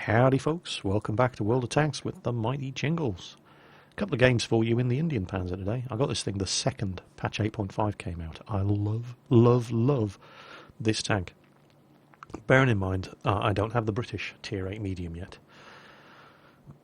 Howdy folks, welcome back to World of Tanks with the mighty Jingles. A couple of games for you in the Indien Panzer today. I got this thing the second patch 8.5 came out. I love this tank. Bearing in mind, I don't have the British Tier 8 medium yet.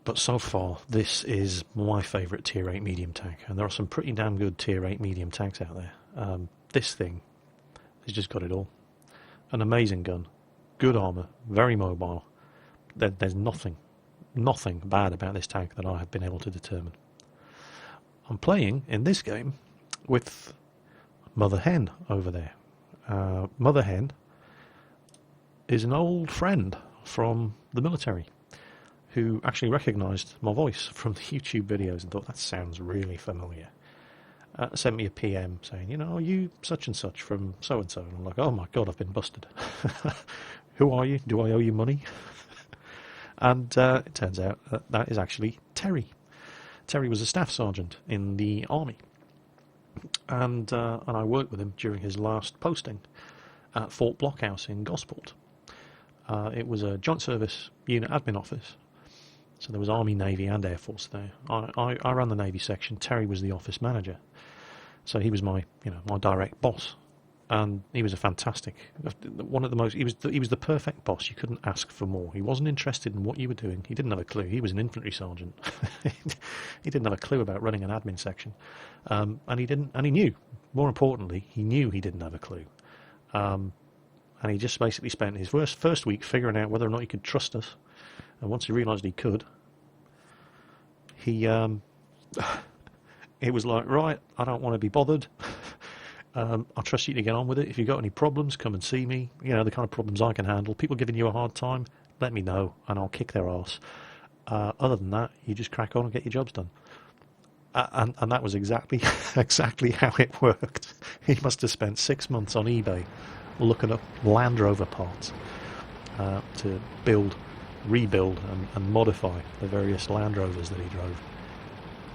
But so far, this is my favourite Tier 8 medium tank. And there are some pretty damn good Tier 8 medium tanks out there. This thing has just got it all. An amazing gun, good armour, very mobile. There's nothing bad about this tank that I have been able to determine. I'm playing in this game with Mother Hen over there. Mother Hen is an old friend from the military who actually recognised my voice from the YouTube videos and thought, that sounds really familiar. Sent me a PM saying, you know, are you such and such from so-and-so? And I'm like, oh my God, I've been busted. Who are you? Do I owe you money? And it turns out that is actually Terry. Terry was a staff sergeant in the army. And I worked with him during his last posting at Fort Blockhouse in Gosport. It was a joint service unit admin office. So there was Army, Navy and Air Force there. I ran the Navy section. Terry was the office manager. So he was my direct boss. And he was a fantastic, one of the most, he was the perfect boss. You couldn't ask for more. He wasn't interested in what you were doing. He didn't have a clue. He was an infantry sergeant. He didn't have a clue about running an admin section. And he knew, more importantly, he knew he didn't have a clue. And he just basically spent his first week figuring out whether or not he could trust us. And once he realised he could, he was like, right, I don't want to be bothered. I'll trust you to get on with it. If you've got any problems, come and see me. You know, the kind of problems I can handle. People giving you a hard time, let me know and I'll kick their arse. Other than that, you just crack on and get your jobs done. And that was exactly how it worked. He must have spent 6 months on eBay looking up Land Rover parts to build, rebuild and modify the various Land Rovers that he drove.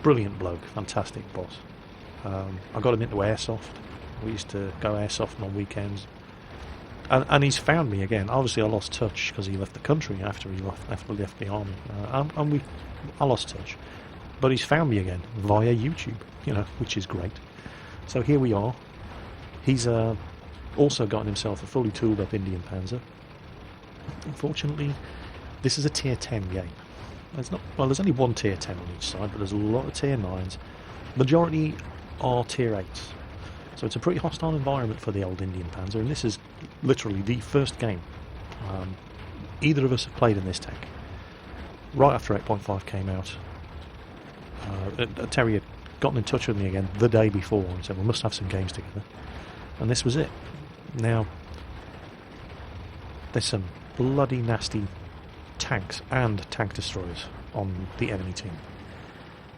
Brilliant bloke, fantastic boss. I got him into airsoft. We used to go airsofting on weekends. And he's found me again. Obviously I lost touch because he left the country after he left the army. I lost touch. But he's found me again via YouTube, which is great. So here we are. He's also gotten himself a fully tooled up Indien Panzer. Unfortunately, this is a tier 10 game. There's only one tier 10 on each side, but there's a lot of tier 9s. Majority are tier 8s. So it's a pretty hostile environment for the old Indien Panzer, and this is literally the first game either of us have played in this tank. Right after 8.5 came out, Terry had gotten in touch with me again the day before and said we must have some games together, and this was it. Now, there's some bloody nasty tanks and tank destroyers on the enemy team.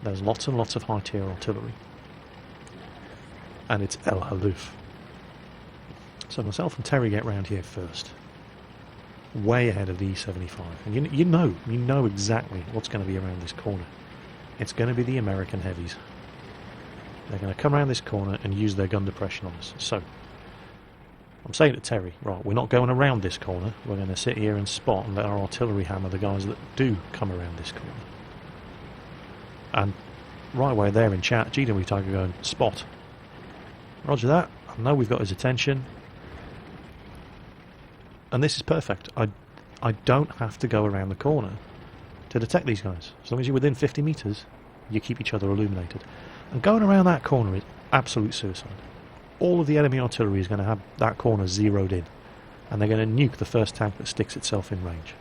There's lots and lots of high tier artillery. And it's El Haluf. So myself and Terry get round here first. Way ahead of the E75. And you know exactly what's going to be around this corner. It's going to be the American heavies. They're going to come around this corner and use their gun depression on us. So, I'm saying to Terry, right, we're not going around this corner. We're going to sit here and spot and let our artillery hammer the guys that do come around this corner. And right away there in chat, GW Tiger going, spot. Roger that. I know we've got his attention. And this is perfect. I don't have to go around the corner to detect these guys. As long as you're within 50 metres, you keep each other illuminated. And going around that corner is absolute suicide. All of the enemy artillery is going to have that corner zeroed in. And they're going to nuke the first tank that sticks itself in range.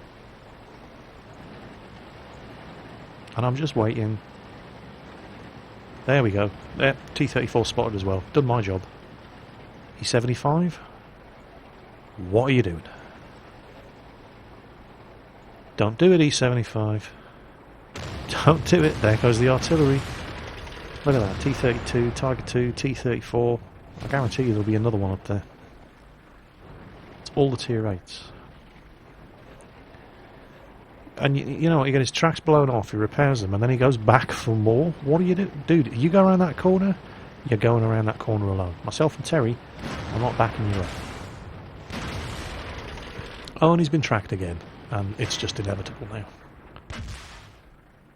And I'm just waiting. There we go. There, T-34 spotted as well. Done my job. E75? What are you doing? Don't do it, E75. Don't do it. There goes the artillery. Look at that. T-32, Tiger 2, T-34. I guarantee you there'll be another one up there. It's all the tier 8s. And you know what, you get his tracks blown off, he repairs them, and then he goes back for more. What do you do? Dude, you go around that corner, you're going around that corner alone. Myself and Terry, I'm not backing you up. Oh, and he's been tracked again. and it's just inevitable now.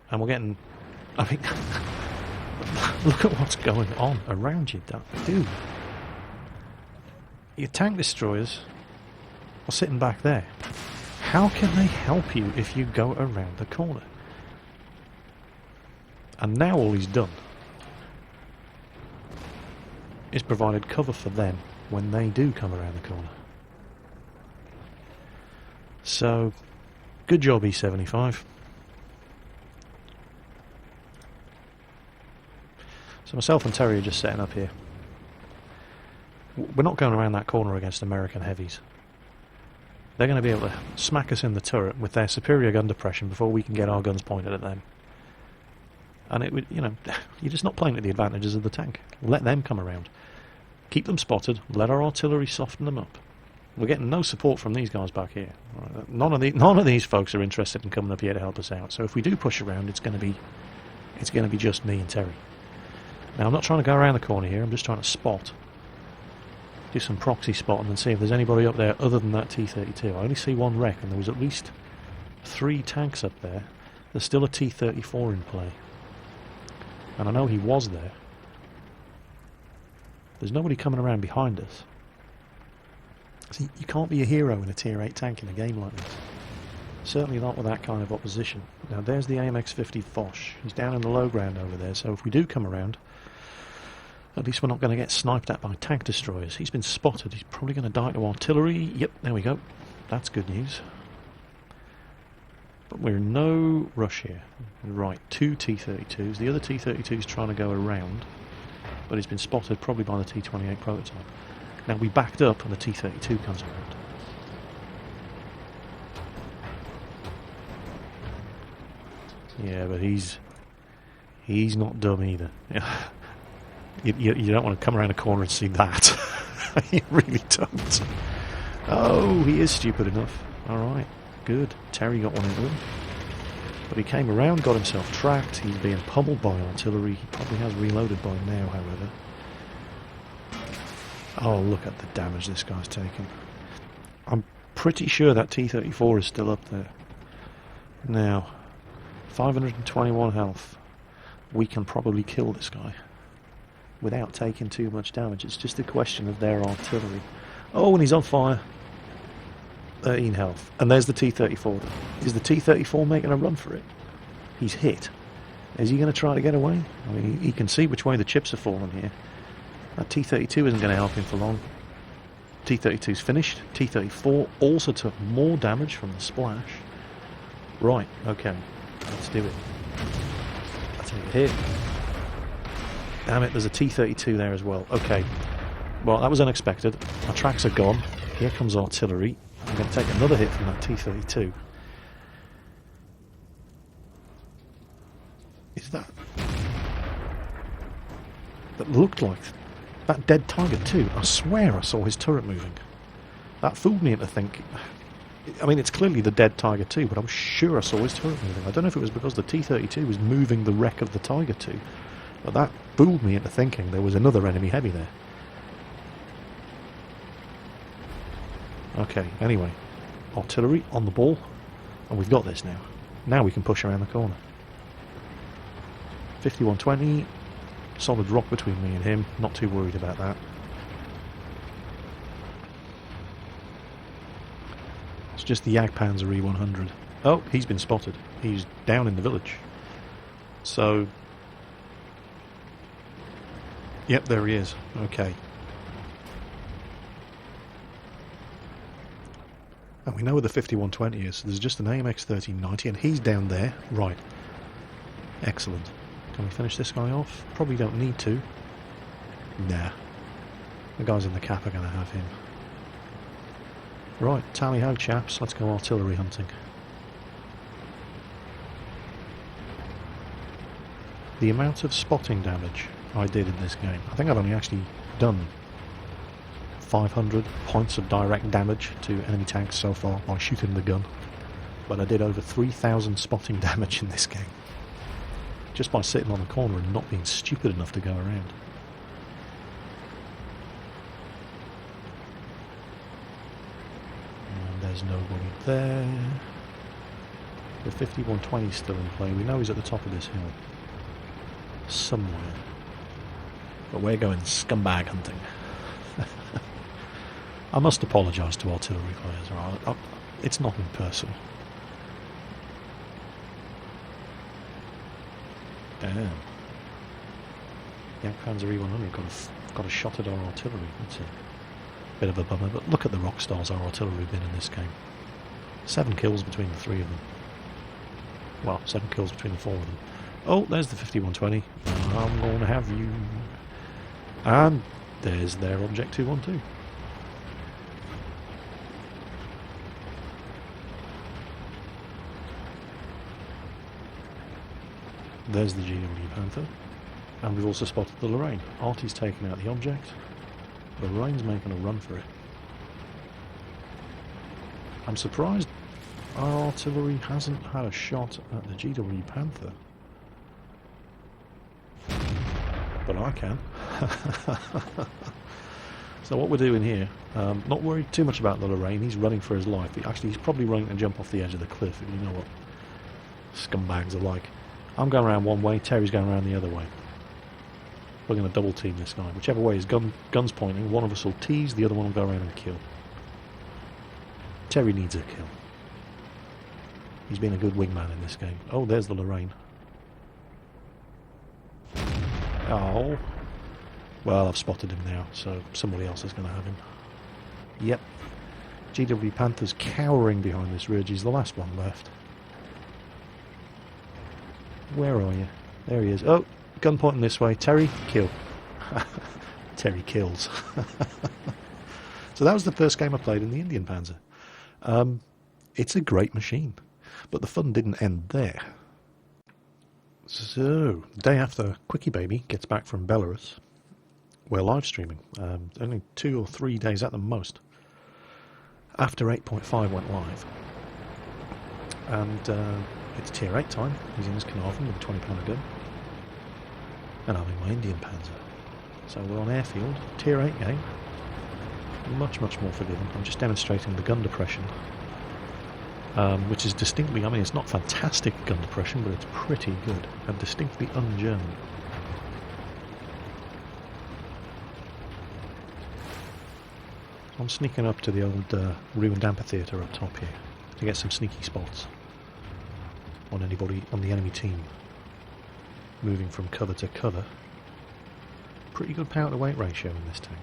And we're getting... I mean, look at what's going on around you, dude. Your tank destroyers are sitting back there. How can they help you if you go around the corner? And now all he's done is provided cover for them when they do come around the corner. So, good job E75. So myself and Terry are just setting up here. We're not going around that corner against American heavies. They're going to be able to smack us in the turret with their superior gun depression before we can get our guns pointed at them. And it would, you know, you're just not playing to the advantages of the tank. Let them come around. Keep them spotted, let our artillery soften them up. We're getting no support from these guys back here. None of these folks are interested in coming up here to help us out. So if we do push around, it's going to be just me and Terry. Now I'm not trying to go around the corner here. I'm just trying to spot, do some proxy spotting and see if there's anybody up there other than that T-32. I only see one wreck, and there was at least 3 tanks up there. There's still a T-34 in play, and I know he was there. There's nobody coming around behind us. See, you can't be a hero in a Tier 8 tank in a game like this. Certainly not with that kind of opposition. Now there's the AMX-50 Foch. He's down in the low ground over there, so if we do come around, at least we're not going to get sniped at by tank destroyers. He's been spotted. He's probably going to die to artillery. Yep, there we go. That's good news. But we're in no rush here. Right, 2 T-32s. The other T-32 is trying to go around, but he's been spotted probably by the T-28 prototype. Now we backed up and the T-32 comes around. Yeah, but he's not dumb either. You don't want to come around a corner and see that. You really don't. Oh, he is stupid enough. Alright, good. Terry got one into him. But he came around, got himself tracked. He's being pummeled by artillery. He probably has reloaded by now, however. Oh, look at the damage this guy's taken. I'm pretty sure that T-34 is still up there. Now, 521 health. We can probably kill this guy without taking too much damage. It's just a question of their artillery. Oh, and he's on fire. 13 health. And there's the T-34. Is the T-34 making a run for it? He's hit. Is he going to try to get away? I mean, he can see which way the chips are falling here. That T-32 isn't going to help him for long. T-32's finished. T-34 also took more damage from the splash. Right, okay. Let's do it. I'll take a hit. Damn it, there's a T-32 there as well. Okay. Well, that was unexpected. Our tracks are gone. Here comes artillery. I'm going to take another hit from that T-32. Is that... That looked like... That dead target too. I swear I saw his turret moving. That fooled me into thinking... I mean, it's clearly the dead Tiger 2, but I'm sure I saw his turret moving. I don't know if it was because the T-32 was moving the wreck of the Tiger 2, but that fooled me into thinking there was another enemy heavy there. Okay, anyway. Artillery on the ball, and we've got this now. Now we can push around the corner. 5120, solid rock between me and him, not too worried about that. It's just the Jagdpanzer E100. Oh, he's been spotted. He's down in the village. So... Yep, there he is. Okay. And we know where the 5120 is. So there's just an AMX 1390 and he's down there. Right. Excellent. Can we finish this guy off? Probably don't need to. Nah. The guys in the cap are going to have him. Right, tally-ho chaps, let's go artillery hunting. The amount of spotting damage I did in this game, I think I've only actually done 500 points of direct damage to enemy tanks so far by shooting the gun, but I did over 3,000 spotting damage in this game, just by sitting on a corner and not being stupid enough to go around. There's nobody there. The 5120 is still in play. We know he's at the top of this hill. Somewhere. But we're going scumbag hunting. I must apologise to artillery players. Right? It's nothing personal. Damn. Indien Panzer I got a shot at our artillery. That's a bit of a bummer, but look at the rock stars our artillery have been in this game. 7 kills between the 3 of them. Well, 7 kills between the 4 of them. Oh, there's the 5120. I'm going to have you. And there's their Object 212. There's the GW Panther. And we've also spotted the Lorraine. Artie's taken out the Object. The Lorraine's making a run for it. I'm surprised our artillery hasn't had a shot at the GW Panther. But I can. So what we're doing here, not worried too much about the Lorraine. He's running for his life. He's probably running to jump off the edge of the cliff, if you know what scumbags are like. I'm going around one way, Terry's going around the other way. We're going to double team this guy. Whichever way his gun's pointing, one of us will tease, the other one will go around and kill. Terry needs a kill. He's been a good wingman in this game. Oh, there's the Lorraine. Oh. Well, I've spotted him now, so somebody else is going to have him. Yep. GW Panther's cowering behind this ridge. He's the last one left. Where are you? There he is. Oh, gun pointing this way. Terry, kill. Terry kills. So that was the first game I played in the Indien Panzer. It's a great machine, but the fun didn't end there. So, the day after Quickie Baby gets back from Belarus, we're live streaming. Only 2 or 3 days at the most after 8.5 went live. And it's tier 8 time. He's in his Carnarvon with a £20 gun. And I'm in my Indien Panzer. So we're on airfield, tier 8 game. Much, much more forgiving. I'm just demonstrating the gun depression. Which is distinctly, I mean, it's not fantastic gun depression, but it's pretty good. And distinctly un-German. I'm sneaking up to the old ruined amphitheatre up top here to get some sneaky spots on anybody on the enemy team moving from cover to cover. Pretty good power to weight ratio in this tank.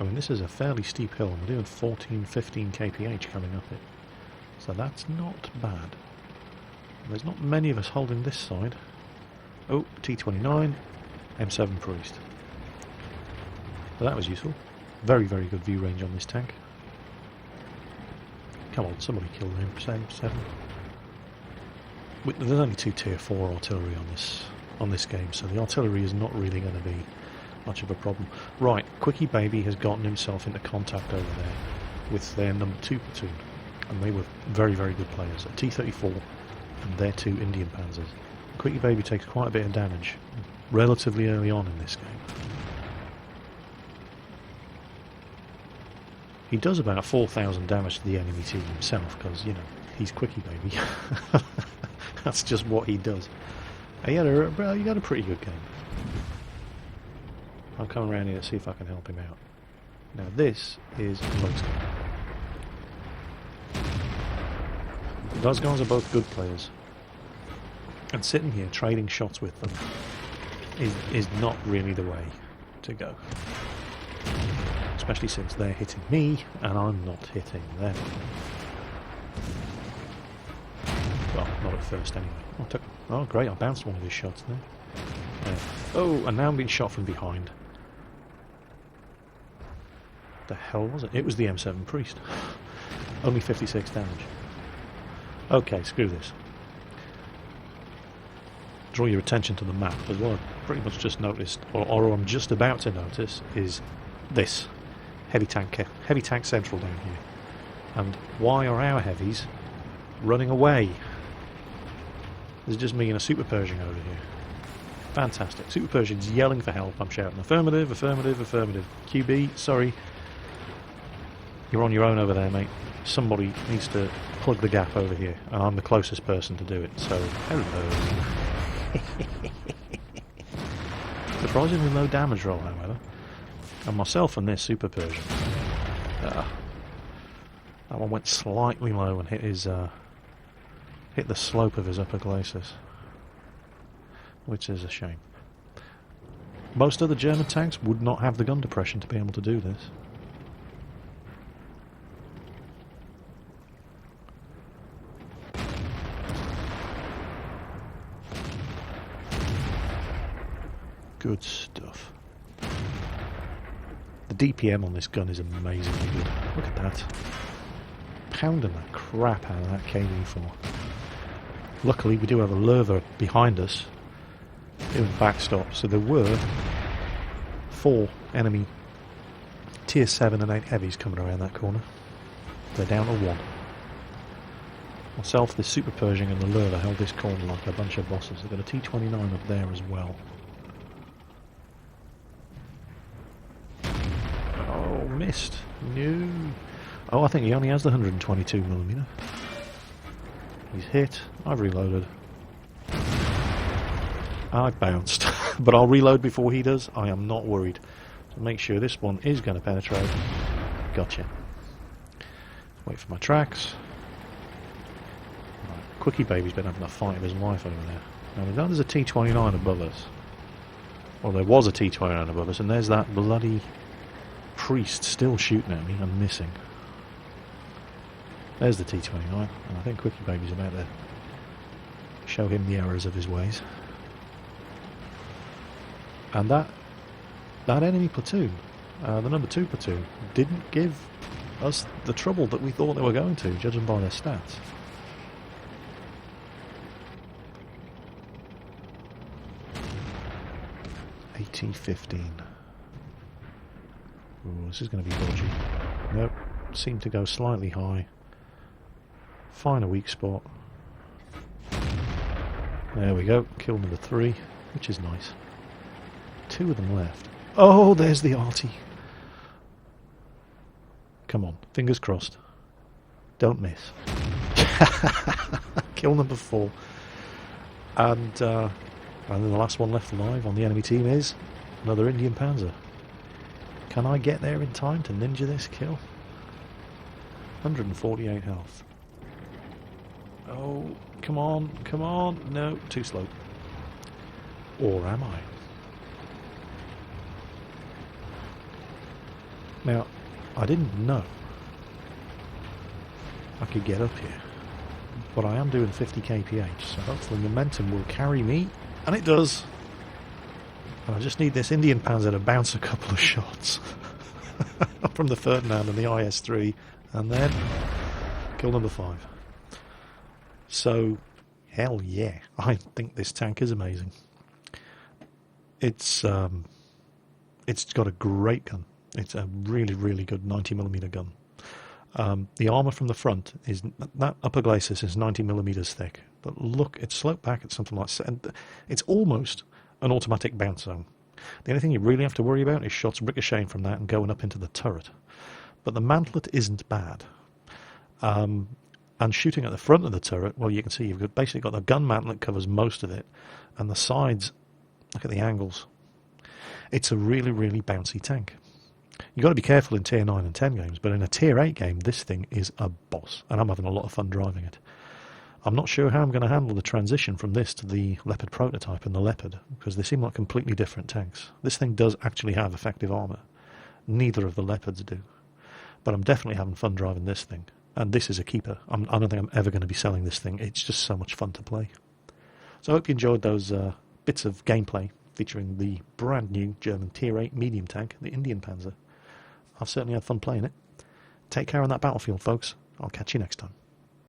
I mean, this is a fairly steep hill. I'm doing 14-15 kph coming up it, so that's not bad. There's not many of us holding this side. Oh, T29, M7 Priest. So that was useful. Very, very good view range on this tank. Come on, somebody kill the M7. There's only 2 tier 4 artillery on this game, so the artillery is not really going to be much of a problem. Right, Quickie Baby has gotten himself into contact over there with their number 2 platoon, and they were very, very good players. A T-34 and their 2 Indien Panzers. Quickie Baby takes quite a bit of damage relatively early on in this game. He does about 4,000 damage to the enemy team himself, because, you know, he's Quickie Baby. That's just what he does. He had a pretty good game. I'll come around here to see if I can help him out. Now this is Lotus. Those guys are both good players. And sitting here trading shots with them is not really the way to go. Especially since they're hitting me and I'm not hitting them. Well, not at first anyway. Oh great, I bounced one of his shots there. Yeah. Oh, and now I'm being shot from behind. The hell was it? It was the M7 Priest. Only 56 damage. Okay, screw this. Draw your attention to the map, because what I've pretty much just noticed, or I'm just about to notice, is this. Heavy tank central down here. And why are our heavies running away? There's just me and a Super Pershing over here. Fantastic. Super Pershing's yelling for help. I'm shouting affirmative, affirmative, affirmative. QB, sorry. You're on your own over there, mate. Somebody needs to plug the gap over here, and I'm the closest person to do it, so hello. Surprisingly low damage roll, however. And myself and this Super Persian. That one went slightly low and hit the slope of his upper glacis, which is a shame. Most other German tanks would not have the gun depression to be able to do this. Good stuff. The DPM on this gun is amazingly good. Look at that. Pounding the crap out of that KV-4. Luckily we do have a Lerva behind us doing backstop, so there were 4 enemy tier 7 and 8 heavies coming around that corner. They're down to 1. Myself, the Super Pershing and the Lerva held this corner like a bunch of bosses. They've got a T-29 up there as well. Oh, missed. No. Oh, I think he only has the 122mm. He's hit. I've reloaded. I bounced. But I'll reload before he does. I am not worried. So make sure this one is going to penetrate. Gotcha. Wait for my tracks. Right. Quickie Baby's been having a fight with his wife over there. Now we know there's a T-29 above us. Well, there was a T-29 above us, and there's that bloody priest still shooting at me and missing. There's the T-29, and I think Quickie Baby's about to show him the errors of his ways. And that enemy platoon, the number 2 platoon, didn't give us the trouble that we thought they were going to, judging by their stats. AT-15. Ooh, this is going to be dodgy. Nope, seemed to go slightly high. Find a weak spot. There we go, kill number 3, which is nice. 2 of them left. Oh, there's the arty. Come on, fingers crossed. Don't miss. Kill number 4. And then the last one left alive on the enemy team is another Indien Panzer. Can I get there in time to ninja this kill? 148 health. Oh, come on, come on. No, too slow. Or am I? Now, I didn't know I could get up here, but I am doing 50 kph, so hopefully momentum will carry me, and it does. And I just need this Indien Panzer to bounce a couple of shots from the Ferdinand and the IS-3, and then kill number 5. So, hell yeah, I think this tank is amazing. It's got a great gun. It's a really, really good 90mm gun. The armour from the front is, that upper glacis is 90mm thick. But look, it's sloped back at something like, it's almost an automatic bounce zone. The only thing you really have to worry about is shots ricocheting from that and going up into the turret. But the mantlet isn't bad. And shooting at the front of the turret, well, you can see you've basically got the gun mantlet covers most of it, and the sides, look at the angles. It's a really, really bouncy tank. You've got to be careful in tier 9 and 10 games, but in a tier 8 game, this thing is a boss, and I'm having a lot of fun driving it. I'm not sure how I'm going to handle the transition from this to the Leopard prototype and the Leopard, because they seem like completely different tanks. This thing does actually have effective armour. Neither of the Leopards do. But I'm definitely having fun driving this thing, and this is a keeper. I don't think I'm ever going to be selling this thing. It's just so much fun to play. So I hope you enjoyed those bits of gameplay featuring the brand new German tier 8 medium tank, the Indien Panzer. I've certainly had fun playing it. Take care on that battlefield, folks. I'll catch you next time.